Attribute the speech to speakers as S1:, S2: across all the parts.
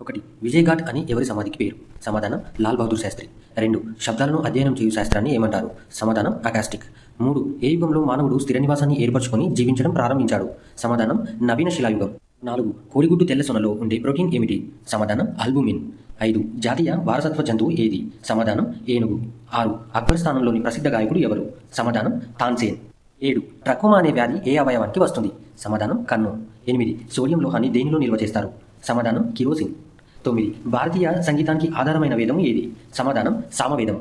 S1: ఒకటి, విజయ్ ఘాట్ అని ఎవరి సమాధికి పేరు? సమాధానం, లాల్ బహదూర్ శాస్త్రి. 2, శబ్దాలను అధ్యయనం చేయు శాస్త్రాన్ని ఏమంటారు? సమాధానం, అకాస్టిక్. 3, ఏ యుగంలో మానవుడు స్థిర నివాసాన్ని ఏర్పరచుకొని జీవించడం ప్రారంభించాడు? సమాధానం, నవీన శిలాయుగం. 4, కోడిగుడ్డు తెల్ల సొనలో ఉండే ప్రోటీన్ ఏమిటి? సమాధానం, అల్బుమిన్. 5, జాతీయ వారసత్వ జంతువు ఏది? సమాధానం, ఏనుగు. 6, అక్బర్ స్థానంలోని ప్రసిద్ధ గాయకుడు ఎవరు? సమాధానం, తాన్సేన్. 7, ట్రకోమా అనే వ్యాధి ఏ అవయవానికి వస్తుంది? సమాధానం, కన్ను. 8, సోడియం లోహాన్ని దేనిలో నిల్వ చేస్తారు? సమాధానం, కిరోసిన్. 9, భారతీయ సంగీతానికి ఆధారమైన వేదం ఏది? సమాధానం, సామవేదం.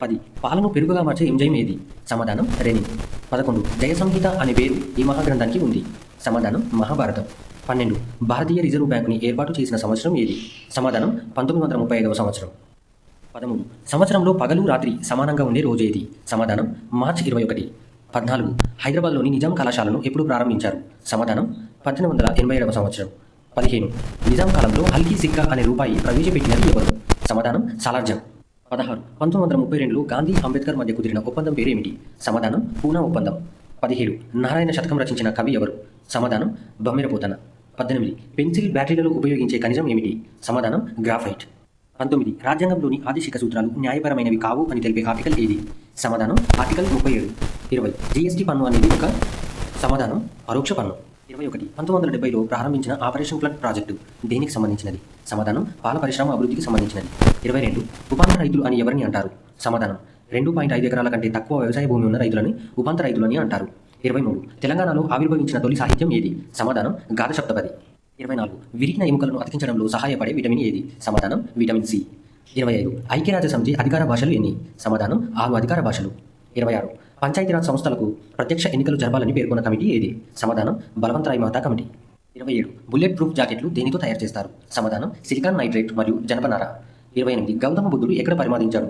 S1: 10, పాలను పెరుగుగా మార్చే ఎంజైమ్ ఏది? సమాధానం, రెనిన్. 11, జయ సంహిత అనే పేరు ఈ మహాగ్రంథానికి ఉంది? సమాధానం, మహాభారతం. 12, భారతీయ రిజర్వ్ బ్యాంకుని ఏర్పాటు చేసిన సంవత్సరం ఏది? సమాధానం, 1935వ సంవత్సరం. 13, సంవత్సరంలో పగలు రాత్రి సమానంగా ఉండే రోజు ఏది? సమాధానం, మార్చి 21. 14, హైదరాబాద్లోని నిజాం కళాశాలను ఎప్పుడు ప్రారంభించారు? సమాధానం, 1887వ సంవత్సరం. 15, నిజాం కాలంలో హల్కీ సిక్కా అనే రూపాయి ప్రవేశపెట్టినది ఎవరు? సమాధానం, సాలార్జంగ్. 16, 1932లో గాంధీ అంబేద్కర్ మధ్య కుదిరిన ఒప్పందం పేరు ఏమిటి? సమాధానం, పూనా ఒప్పందం. 17, నారాయణ శతకం రచించిన కవి ఎవరు? సమాధానం, బొమ్మెరపోతన. 18, పెన్సిల్ బ్యాటరీలలో ఉపయోగించే ఖనిజం ఏమిటి? సమాధానం, గ్రాఫైట్. 19, రాజ్యాంగంలోని ఆదేశిక సూత్రాలు న్యాయపరమైనవి కావు అని తెలిపే ఆర్టికల్ ఏది? సమాధానం, ఆర్టికల్ 37. 20, జీఎస్టీ పన్ను అనేది ఒక? సమాధానం, పరోక్ష పన్ను. 21, 1970లో ప్రారంభించిన ఆపరేషన్ ఫ్లడ్ ప్రాజెక్టు దేనికి సంబంధించినది? సమాధానం, పాల పరిశ్రమ అభివృద్ధికి సంబంధించినది. 22, ఉపాంత రైతులు అని ఎవరిని అంటారు? సమాధానం, 2.5 ఎకరాల కంటే తక్కువ వ్యవసాయ భూమి ఉన్న రైతులని ఉపాంత రైతులని అంటారు. 23, తెలంగాణలో ఆవిర్భవించిన తొలి సాహిత్యం ఏది? సమాధానం, గాథ సప్తపది. 24, విరిగిన ఎముకలను అతికించడంలో సహాయపడే విటమిన్ ఏది? సమాధానం, విటమిన్ సి. 25, ఐక్యరాజ్య సమితి అధికార భాషలు ఎన్ని? సమాధానం, 6 అధికార భాషలు. 26, పంచాయతీరాజ్ సంస్థలకు ప్రత్యక్ష ఎన్నికలు జరపాలని పేర్కొన్న కమిటీ ఏది? సమాధానం, Balwant Rai Mehta committee. 27, bullet proof జాకెట్లు దేనితో తయారు చేస్తారు? సమాధానం, సిలికాన్ నైట్రేట్ మరియు జనపనార. 28, గౌతమ బుద్ధుడు ఎక్కడ పరిపాలించాడు?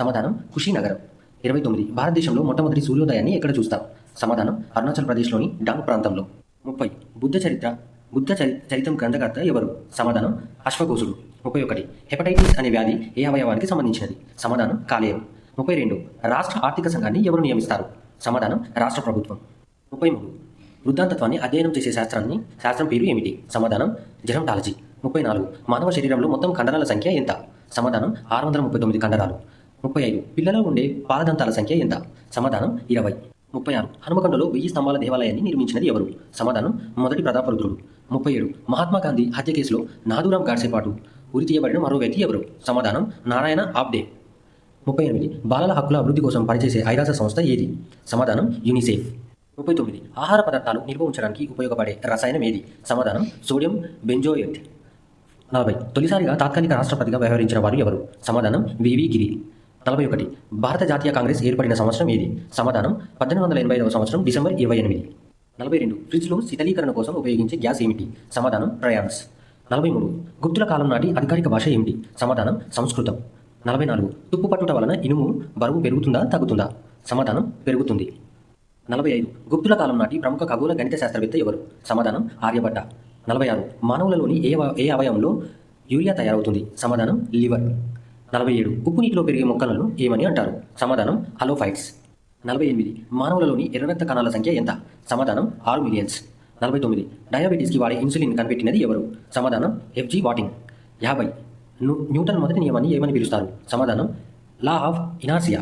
S1: సమాధానం, కుషీనగరం. 29, భారతదేశంలో మొట్టమొదటి సూర్యోదయాన్ని ఎక్కడ చూస్తాం? సమాధానం, అరుణాచల్ ప్రదేశ్లోని డాంగ్ ప్రాంతంలో. 30, బుద్ధ చరిత్రం గ్రంథకర్త ఎవరు? సమాధానం, అశ్వఘోషుడు. 31, హెపటైటిస్ అనే వ్యాధి ఏ అవయవానికి సంబంధించినది? సమాధానం, కాలేయం. 32, రాష్ట్ర ఆర్థిక సంఘాన్ని ఎవరు నియమిస్తారు? సమాధానం, రాష్ట్ర ప్రభుత్వం. 33, వృద్ధాంతత్వాన్ని అధ్యయనం చేసే శాస్త్రం పేరు ఏమిటి? సమాధానం, జెరంటాలజీ. 34, మానవ శరీరంలో మొత్తం కండరాల సంఖ్య ఎంత? సమాధానం, 639 కండరాలు. 35, పిల్లలో ఉండే పాలదంతాల సంఖ్య ఎంత? సమాధానం, 20. 36, హనుమకొండలో 1000 స్తంభాల దేవాలయాన్ని నిర్మించినది ఎవరు? సమాధానం, మొదటి ప్రతాపరుద్రుడు. 37, మహాత్మా గాంధీ హత్య కేసులో నాథూరాం గాడ్సే పాటు ఉరి తీయబడిన మరో వ్యక్తి ఎవరు? సమాధానం, నారాయణ ఆప్డే. 38, బాలల హక్కుల అభివృద్ధి కోసం పనిచేసే ఐరాస సంస్థ ఏది? సమాధానం, యూనిసెఫ్. 39, ఆహార పదార్థాలు నిల్వ ఉంచడానికి ఉపయోగపడే రసాయనం ఏది? సమాధానం, సోడియం బెంజోయేట్. 40, తొలిసారిగా తాత్కాలిక రాష్ట్రపతిగా వ్యవహరించిన వారు ఎవరు? సమాధానం, వివి గిరి. 41, భారత జాతీయ కాంగ్రెస్ ఏర్పడిన సంవత్సరం ఏది? సమాధానం, 1885వ సంవత్సరం డిసెంబర్ 28. 42, ఫ్రిడ్జ్లో శీతలీకరణ కోసం ఉపయోగించే గ్యాస్ ఏమిటి? సమాధానం, ప్రయాన్స్. 43, గుప్తుల కాలం నాటి అధికారిక భాష ఏమిటి? సమాధానం, సంస్కృతం. 44, తుప్పు పట్టుట వలన ఇనుము బరువు పెరుగుతుందా తగ్గుతుందా? సమాధానం, పెరుగుతుంది. 45, గుప్తుల కాలం నాటి ప్రముఖ ఖగోళ గణిత శాస్త్రవేత్త ఎవరు? సమాధానం, ఆర్యభట్ట. 46, మానవులలోని ఏ అవయవంలో యూరియా తయారవుతుంది? సమాధానం, లివర్. 47, ఉప్పు నీటిలో పెరిగే మొక్కలను ఏమని అంటారు? సమాధానం, హలోఫైట్స్. 48, మానవులలోని ఎర్ర రక్త కణాల సంఖ్య ఎంత? సమాధానం, 6 మిలియన్స్. 49, డయాబెటీస్కి వాడే ఇన్సులిన్ కనిపెట్టినది ఎవరు? సమాధానం, ఎఫ్జి వాటింగ్. 50, న్యూటన్ మొదటి నియమాన్ని ఏమని పిలుస్తారు? సమాధానం, లా ఆఫ్ ఇనార్సియా.